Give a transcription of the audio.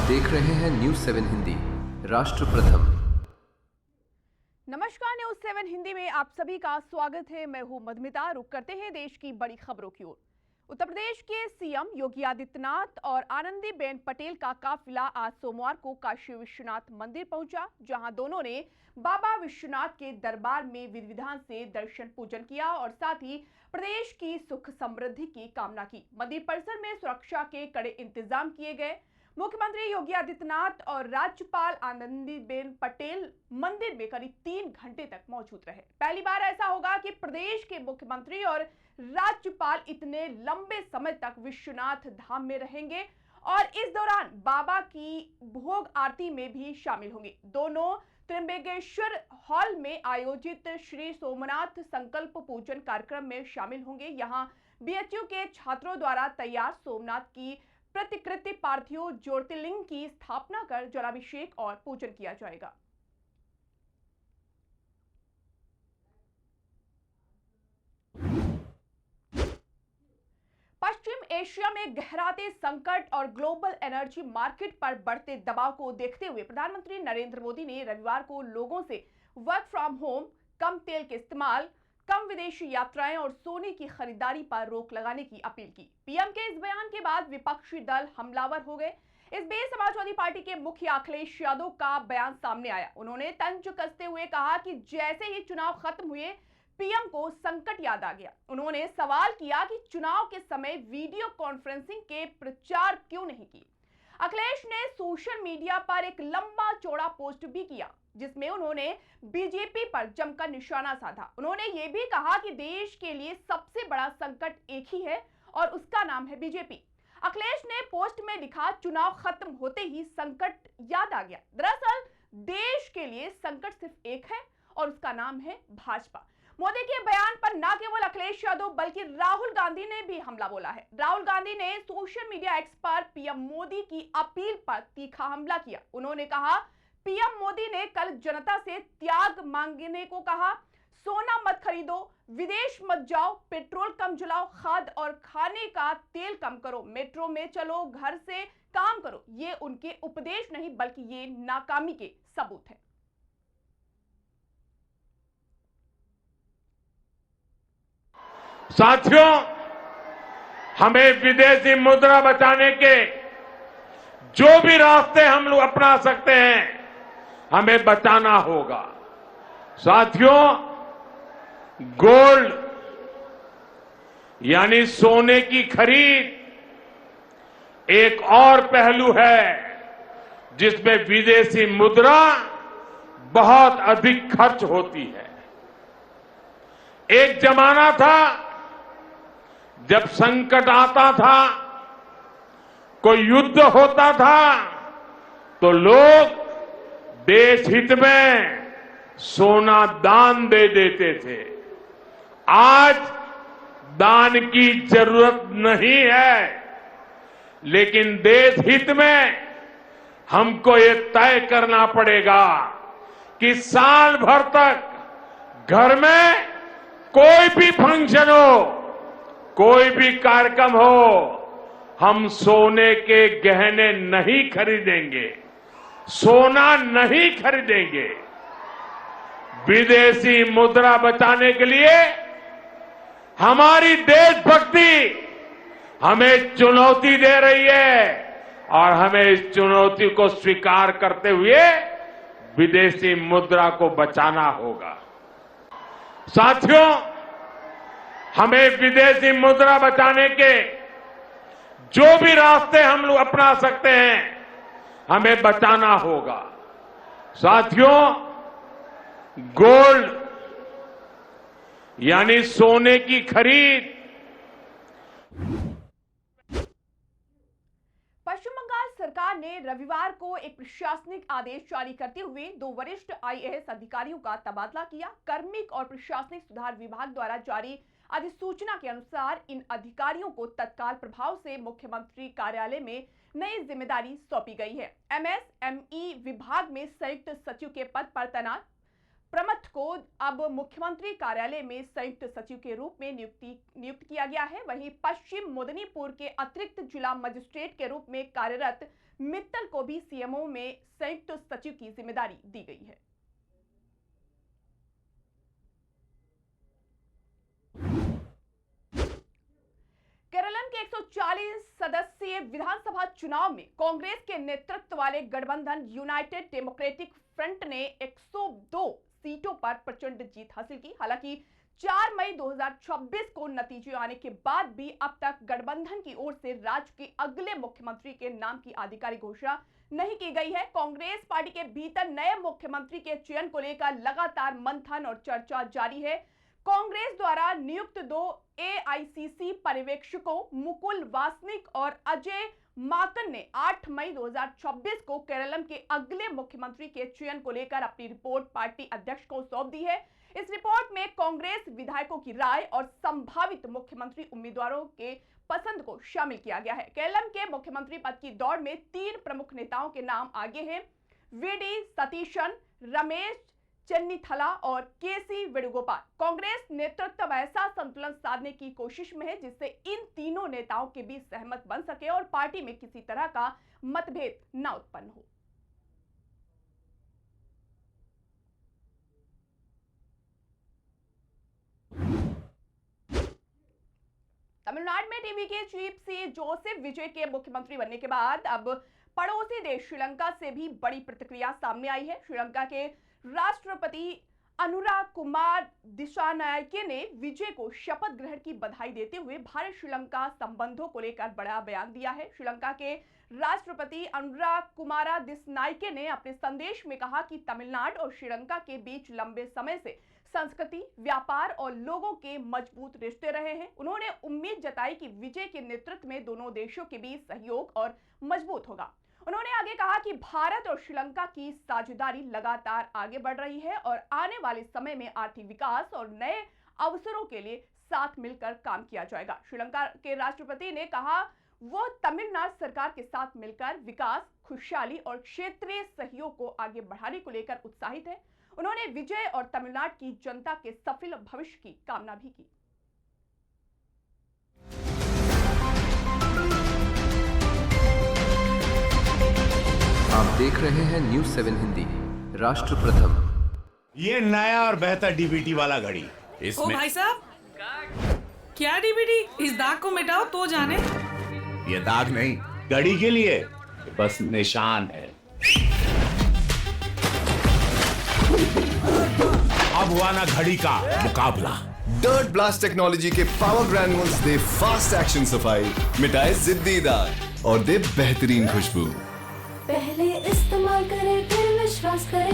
देख रहे हैं न्यूज़ 7 हिंदी, राष्ट्र प्रथम। नमस्कार, न्यूज़ 7 हिंदी में आप सभी का स्वागत है। मैं हूं मधुमिता। रुक करते हैं देश की बड़ी खबरों की ओर। उत्तर प्रदेश के सीएम योगी आदित्यनाथ और आनंदीबेन पटेल का काफिला आज सोमवार को काशी विश्वनाथ मंदिर पहुंचा, जहां दोनों ने बाबा विश्वनाथ के दरबार में विधि विधान से दर्शन पूजन किया और साथ ही प्रदेश की सुख समृद्धि की कामना की। मंदिर परिसर में सुरक्षा के कड़े इंतजाम किए गए। मुख्यमंत्री योगी आदित्यनाथ और राज्यपाल आनंदीबेन पटेल मंदिर में करीब 3 घंटे तक मौजूद रहे। पहली बार ऐसा होगा कि प्रदेश के मुख्यमंत्री और राज्यपाल इतने लंबे समय तक विश्वनाथ धाम में रहेंगे और इस दौरान बाबा की भोग आरती में भी शामिल होंगे। दोनों त्र्यंबकेश्वर हॉल में आयोजित श्री सोमनाथ संकल्प पूजन कार्यक्रम में शामिल होंगे। यहां बीएचयू के छात्रों द्वारा तैयार सोमनाथ की प्रतिकृति पार्थिव ज्योतिर्लिंग की स्थापना कर जलाभिषेक और पूजन किया जाएगा। पश्चिम एशिया में गहराते संकट और ग्लोबल एनर्जी मार्केट पर बढ़ते दबाव को देखते हुए प्रधानमंत्री नरेंद्र मोदी ने रविवार को लोगों से वर्क फ्रॉम होम, कम तेल के इस्तेमाल, कम विदेशी यात्राएं और सोने की खरीदारी पर रोक लगाने की अपील की। पीएम के इस बयान के बाद विपक्षी दल हमलावर हो गए। इस बीच समाजवादी पार्टी के मुखिया अखिलेश यादव का बयान सामने आया। उन्होंने तंज कसते हुए कहा कि जैसे ही चुनाव खत्म हुए, पीएम को संकट याद आ गया। उन्होंने सवाल किया कि चुनाव के समय वीडियो कॉन्फ्रेंसिंग के प्रचार क्यों नहीं की। अखिलेश ने सोशल मीडिया पर एक लंबा चौड़ा पोस्ट भी किया, जिसमें उन्होंने बीजेपी पर जमकर निशाना साधा। उन्होंने ये भी कहा कि देश के लिए सबसे बड़ा संकट एक ही है और उसका नाम है बीजेपी। अखिलेश ने पोस्ट में लिखा, चुनाव खत्म होते ही संकट याद आ गया। दरअसल देश के लिए संकट सिर्फ एक है और उसका नाम है भाजपा। मोदी के बयान पर न केवल अखिलेश यादव बल्कि राहुल गांधी ने भी हमला बोला है। राहुल गांधी ने सोशल मीडिया एक्स पर पीएम मोदी की अपील पर तीखा हमला किया। उन्होंने कहा, पीएम मोदी ने कल जनता से त्याग मांगने को कहा, सोना मत खरीदो, विदेश मत जाओ, पेट्रोल कम जलाओ, खाद और खाने का तेल कम करो, मेट्रो में चलो, घर से काम करो। ये उनके उपदेश नहीं बल्कि ये नाकामी के सबूत हैं। साथियों, हमें विदेशी मुद्रा बचाने के जो भी रास्ते हम लोग अपना सकते हैं, हमें बचाना होगा। साथियों, गोल्ड यानी सोने की खरीद एक और पहलू है जिसमें विदेशी मुद्रा बहुत अधिक खर्च होती है। एक जमाना था जब संकट आता था, कोई युद्ध होता था, तो लोग देश हित में सोना दान दे देते थे। आज दान की जरूरत नहीं है, लेकिन देश हित में हमको ये तय करना पड़ेगा कि साल भर तक घर में कोई भी फंक्शन हो, कोई भी कार्यक्रम हो, हम सोने के गहने नहीं खरीदेंगे, सोना नहीं खरीदेंगे। विदेशी मुद्रा बचाने के लिए हमारी देशभक्ति हमें चुनौती दे रही है और हमें इस चुनौती को स्वीकार करते हुए विदेशी मुद्रा को बचाना होगा। साथियों, हमें विदेशी मुद्रा बचाने के जो भी रास्ते हम लोग अपना सकते हैं, हमें बचाना होगा। साथियों, गोल्ड यानी सोने की खरीद पश्चिम बंगाल सरकार ने रविवार को एक प्रशासनिक आदेश जारी करते हुए 2 वरिष्ठ आईएएस अधिकारियों का तबादला किया। कार्मिक और प्रशासनिक सुधार विभाग द्वारा जारी अधिसूचना के अनुसार इन अधिकारियों को तत्काल प्रभाव से मुख्यमंत्री कार्यालय में नई जिम्मेदारी सौंपी गई है। एमएसएमई विभाग में संयुक्त सचिव के पद पर तैनात प्रमथ को अब मुख्यमंत्री कार्यालय में संयुक्त सचिव के रूप में नियुक्त किया गया है। वहीं पश्चिम मेदिनीपुर के अतिरिक्त जिला मजिस्ट्रेट के रूप में कार्यरत मित्तल को भी सीएमओ में संयुक्त सचिव की जिम्मेदारी दी गई है। केरल के 140 सदस्यीय विधानसभा चुनाव में कांग्रेस के नेतृत्व वाले गठबंधन यूनाइटेड डेमोक्रेटिक फ्रंट ने 102 सीटों पर प्रचंड जीत हासिल की। हालांकि 4 मई 2026 को नतीजे आने के बाद भी अब तक गठबंधन की ओर से राज्य के अगले मुख्यमंत्री के नाम की आधिकारिक घोषणा नहीं की गई है। कांग्रेस पार्टी के भीतर नए मुख्यमंत्री के चयन को लेकर लगातार मंथन और चर्चा जारी है। कांग्रेस द्वारा नियुक्त 2 एआईसीसी पर्यवेक्षकों मुकुल वासनिक और अजय माकन ने 8 मई 2026 को केरल के अगले मुख्यमंत्री के चयन को लेकर अपनी रिपोर्ट पार्टी अध्यक्ष को सौंप दी है। इस रिपोर्ट में कांग्रेस विधायकों की राय और संभावित मुख्यमंत्री उम्मीदवारों के पसंद को शामिल किया गया है। केरल के मुख्यमंत्री पद की दौड़ में 3 प्रमुख नेताओं के नाम आगे हैं। वीडी सतीशन, रमेश चेन्नीथला और केसी वेणुगोपाल। कांग्रेस नेतृत्व ऐसा संतुलन साधने की कोशिश में है जिससे इन तीनों नेताओं के बीच सहमत बन सके और पार्टी में किसी तरह का मतभेद न उत्पन्न हो। तमिलनाडु में टीवी के चीफ सी जोसेफ विजय के मुख्यमंत्री बनने के बाद अब पड़ोसी देश श्रीलंका से भी बड़ी प्रतिक्रिया सामने आई है। श्रीलंका के राष्ट्रपति अनुराग कुमार दिशानायके ने विजय को शपथ ग्रहण की बधाई देते हुए भारत श्रीलंका संबंधों को लेकर बड़ा बयान दिया है। श्रीलंका के राष्ट्रपति अनुराग कुमार दिशानायके ने अपने संदेश में कहा कि तमिलनाडु और श्रीलंका के बीच लंबे समय से संस्कृति, व्यापार और लोगों के मजबूत रिश्ते रहे हैं। उन्होंने उम्मीद जताई कि विजय के नेतृत्व में दोनों देशों के बीच सहयोग और मजबूत होगा। उन्होंने आगे कहा कि भारत और श्रीलंका की साझेदारी लगातार आगे बढ़ रही है और आने वाले समय में आर्थिक विकास और नए अवसरों के लिए साथ मिलकर काम किया जाएगा। श्रीलंका के राष्ट्रपति ने कहा वो तमिलनाडु सरकार के साथ मिलकर विकास, खुशहाली और क्षेत्रीय सहयोग को आगे बढ़ाने को लेकर उत्साहित है। उन्होंने विजय और तमिलनाडु की जनता के सफल भविष्य की कामना भी की। आप देख रहे हैं न्यूज़ 7 हिंदी, राष्ट्र प्रथम। ये नया और बेहतर डीबीटी वाला घड़ी ओ इसमें भाई साहब, क्या डीबीटी? इस दाग को मिटाओ तो जाने। ये दाग नहीं, घड़ी के लिए बस निशान है। अब हुआ ना घड़ी का मुकाबला। डर्ट ब्लास्ट टेक्नोलॉजी के पावर ग्रैन्यूल्स दे फास्ट एक्शन सफाई, मिटाए जिद्दी दाग और दे बेहतरीन खुशबू। पहले इस्तेमाल करें फिर विश्वास करें।